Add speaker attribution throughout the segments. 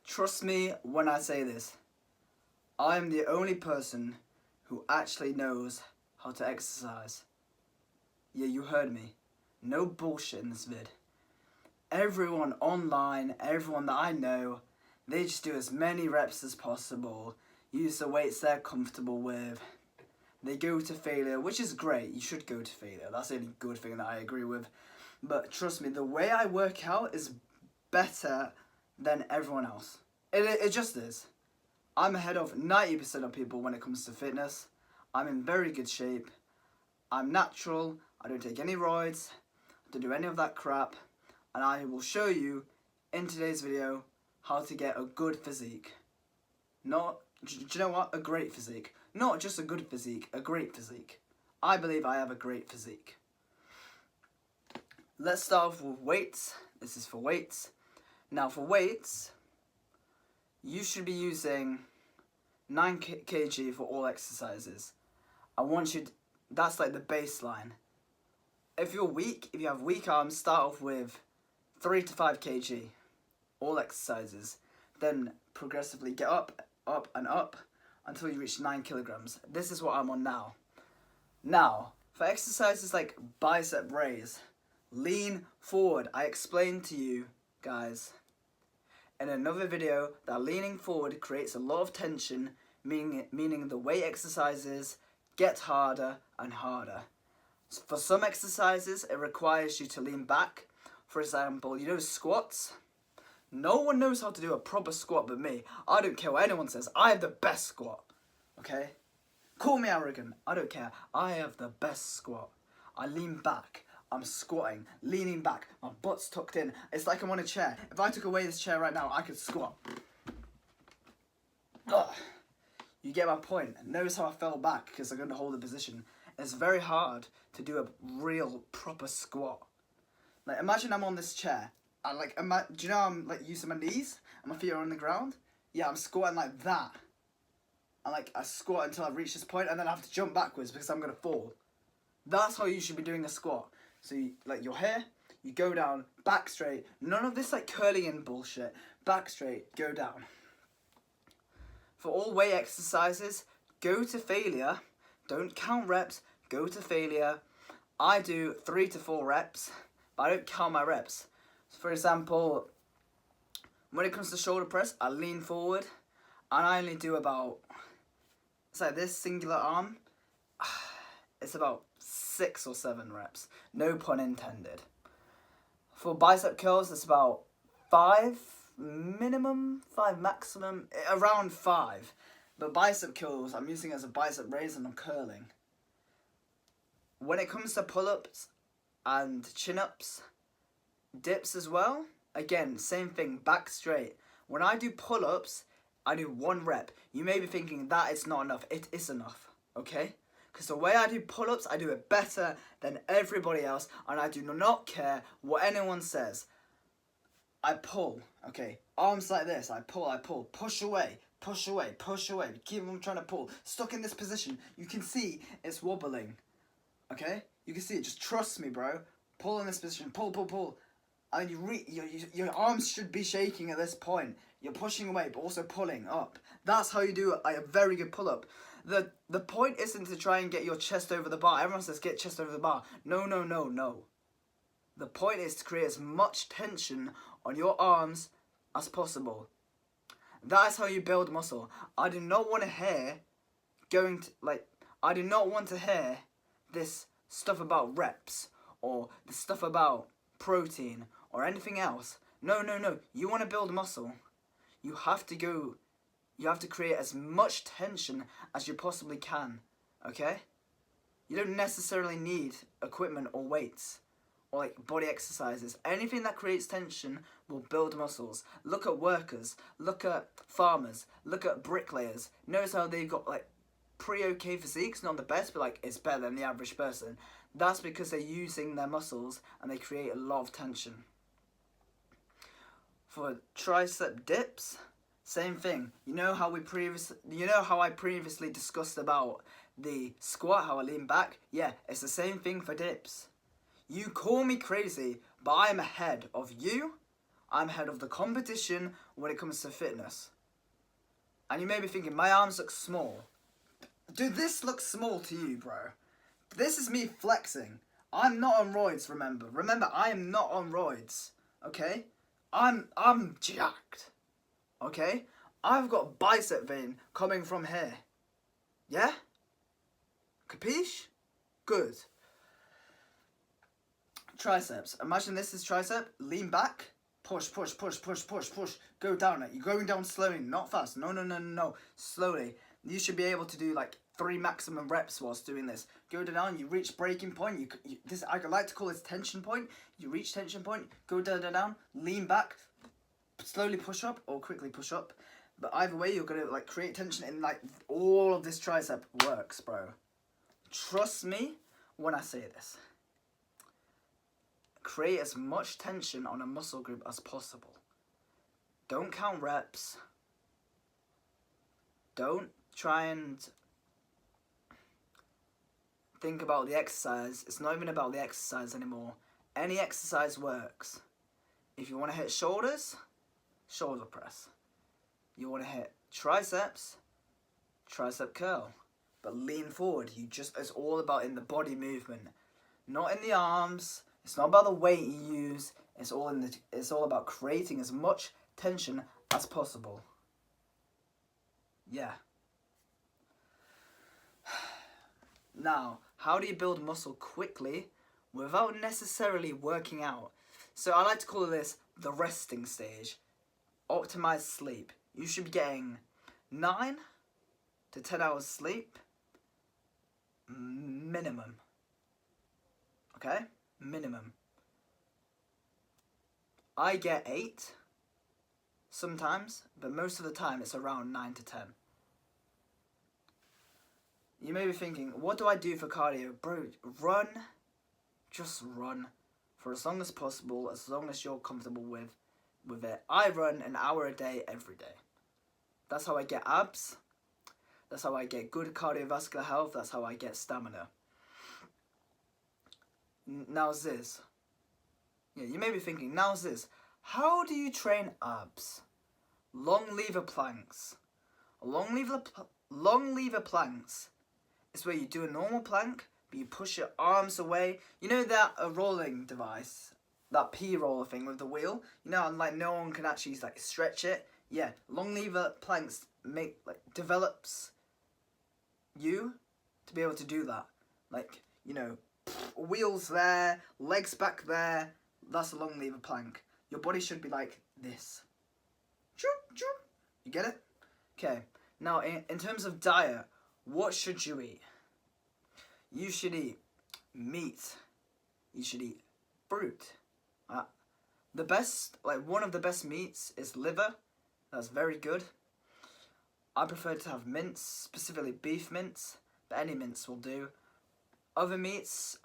Speaker 1: Trust me when I say this. I am the only person who actually knows how to exercise. Yeah, you heard me. No bullshit in this vid. Everyone online, everyone that I know, they just do as many reps as possible, use the weights they're comfortable with. They go to failure, which is great. You should go to failure. That's the only good thing that I agree with. But trust me, the way I work out is better than everyone else. It just is. I'm ahead of 90% of people when it comes to fitness. I'm in very good shape. I'm natural. I don't take any roids. I don't do any of that crap. And I will show you in today's video how to get a good physique. Do you know what? A great physique. Not just a good physique, a great physique. I believe I have a great physique. Let's start off with weights. This is for weights. Now for weights, you should be using 9 kg for all exercises. That's like the baseline. If you're weak, if you have weak arms, start off with 3 to 5 kg, all exercises. Then progressively get up and up until you reach 9 kilograms. This is what I'm on now. Now, for exercises like bicep raise, lean forward, I explained to you guys in another video that leaning forward creates a lot of tension, meaning the weight exercises get harder and harder. For some exercises, it requires you to lean back. For example, you know squats? No one knows how to do a proper squat but me. I don't care what anyone says. I have the best squat. Okay? Call me arrogant. I don't care. I have the best squat. I lean back. I'm squatting, leaning back. My butt's tucked in. It's like I'm on a chair. If I took away this chair right now, I could squat. Ugh. You get my point. Notice how I fell back because I'm going to hold the position. It's very hard to do a real proper squat. Like imagine I'm on this chair. Do you know I'm like using my knees and my feet are on the ground? Yeah, I'm squatting like that. And I squat until I reach this point and then I have to jump backwards because I'm gonna fall. That's how you should be doing a squat. So you're here, you go down, back straight. None of this curling in bullshit. Back straight, go down. For all weight exercises, go to failure. Don't count reps, go to failure. I do 3 to 4 reps, but I don't count my reps. So for example, when it comes to shoulder press, I lean forward and I only do about, it's like this singular arm, it's about 6 or 7 reps. No pun intended. For bicep curls, it's about 5 minimum, 5 maximum, around 5. But bicep curls, I'm using as a bicep raise and I'm curling. When it comes to pull-ups and chin-ups, dips as well, again, same thing, back straight. When I do pull-ups, I do 1 rep. You may be thinking that it's not enough. It is enough, okay? Because the way I do pull-ups, I do it better than everybody else, and I do not care what anyone says. I pull, okay? Arms like this, I pull, push away, push away, push away. Keep on trying to pull. Stuck in this position. You can see it's wobbling, okay? You can see it. Just trust me, bro. Pull in this position. Pull, pull, pull. And your arms should be shaking at this point. You're pushing away, but also pulling up. That's how you do a very good pull-up. The point isn't to try and get your chest over the bar. Everyone says get chest over the bar. No, no, no, no. The point is to create as much tension on your arms as possible. That is how you build muscle. I do not want to hear I do not want to hear this stuff about reps or the stuff about protein or anything else. No, no, no. You want to build muscle. You have to create as much tension as you possibly can, okay? You don't necessarily need equipment or weights or body exercises. Anything that creates tension will build muscles. Look at workers, look at farmers, look at bricklayers. Notice how they've got pretty okay physiques, not the best, but it's better than the average person. That's because they're using their muscles and they create a lot of tension. For tricep dips, same thing. You know how I previously discussed about the squat, how I lean back? Yeah, it's the same thing for dips. You call me crazy, but I'm ahead of you. I'm ahead of the competition when it comes to fitness. And you may be thinking, my arms look small. Do this look small to you, bro? This is me flexing. I'm not on roids, remember. Remember, I am not on roids, okay? I'm jacked, okay? I've got bicep vein coming from here. Yeah? Capiche? Good. Triceps. Imagine this is tricep. Lean back. Push, push, push, push, push, push. Go down it. You're going down slowly, not fast. No, no, no, no, no. Slowly. You should be able to do like 3 maximum reps whilst doing this. Go down, you reach breaking point. This I like to call this tension point. You reach tension point. Go down, lean back. Slowly push up or quickly push up. But either way, you're gonna like create tension and like all of this tricep works, bro. Trust me when I say this. Create as much tension on a muscle group as possible. Don't count reps. Don't try and think about the exercise. It's not even about the exercise anymore. Any exercise works. If you want to hit shoulders, shoulder press. You want to hit triceps, tricep curl. But lean forward. It's all about in the body movement, not in the arms. It's not about the weight you use. It's all about creating as much tension as possible. Yeah. Now, how do you build muscle quickly without necessarily working out? So I like to call this the resting stage. Optimize sleep. You should be getting 9 to 10 hours sleep minimum. Okay? Minimum. I get 8 sometimes, but most of the time it's around 9 to 10. You may be thinking, what do I do for cardio? Bro, run. Just run for as long as possible, as long as you're comfortable with it. I run an hour a day every day. That's how I get abs. That's how I get good cardiovascular health. That's how I get stamina. Now's this. Yeah, you may be thinking, now's this. How do you train abs? Long lever planks. Long lever planks is where you do a normal plank, but you push your arms away. You know that rolling device, that P roller thing with the wheel? You know, like no one can actually like stretch it. Yeah, long lever planks develops you to be able to do that. Like, you know, wheels there, legs back there. That's a long lever plank. Your body should be like this. You get it? Okay. Now, in terms of diet, what should you eat? You should eat meat. You should eat fruit. One of the best meats is liver. That's very good. I prefer to have mince, specifically beef mince, but any mince will do. Other meats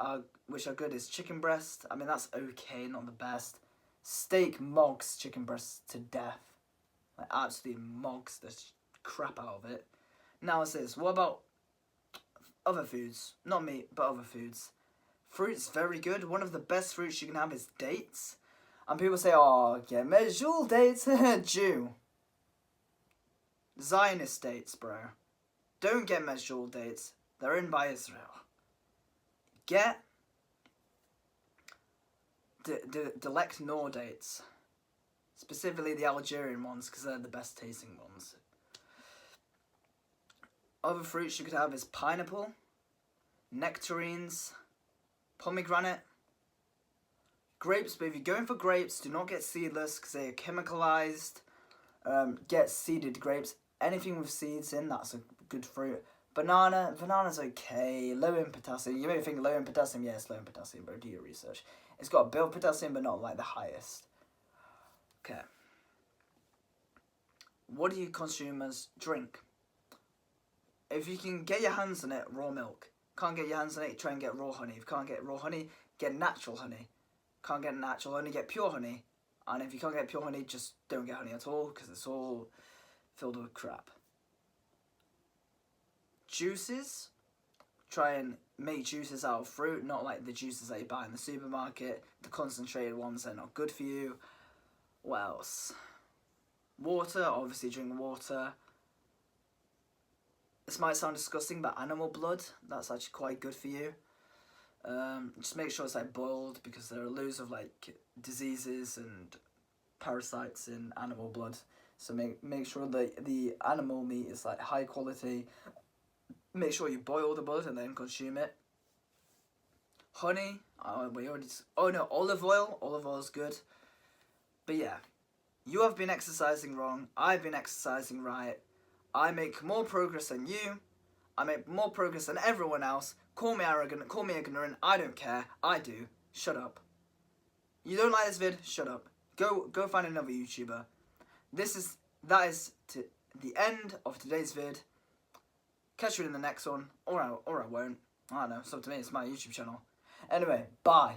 Speaker 1: which are good is chicken breast. I mean, that's okay, not the best. Steak mogs chicken breast to death. Like, absolutely mogs the crap out of it. Now it says, what about other foods? Not meat, but other foods. Fruit's very good. One of the best fruits you can have is dates. And people say, oh, get medjool dates. Jew. Zionist dates, bro. Don't get medjool dates. They're owned by Israel. Get Delect Nor dates. Specifically the Algerian ones, because they're the best tasting ones. Other fruits you could have is pineapple, nectarines, pomegranate, grapes. But if you're going for grapes, do not get seedless because they are chemicalized. Get seeded grapes. Anything with seeds in, that's a good fruit. Banana's okay. Low in potassium. You may think low in potassium. Yeah, it's low in potassium, but do your research. It's got a bit of potassium, but not like the highest. Okay. What do you consumers drink? If you can get your hands on it, raw milk. Can't get your hands on it, try and get raw honey. If you can't get raw honey, get natural honey. Can't get natural, only get pure honey. And if you can't get pure honey, just don't get honey at all, because it's all filled with crap. Juices. Try and make juices out of fruit, not like the juices that you buy in the supermarket. The concentrated ones, they're not good for you. What else? Water, obviously drink water. This might sound disgusting, but animal blood, that's actually quite good for you. Just make sure it's like boiled, because there are loads of like diseases and parasites in animal blood. So make sure that the animal meat is like high quality. Make sure you boil the blood and then consume it. Honey, oh no, olive oil. Olive oil is good. But yeah, you have been exercising wrong. I've been exercising right. I make more progress than you. I make more progress than everyone else. Call me arrogant, call me ignorant, I don't care. I do. Shut up. You don't like this vid? Shut up. Go find another YouTuber. That is to the end of today's vid. Catch you in the next one, or I won't. I don't know, it's up to me, it's my YouTube channel. Anyway, bye.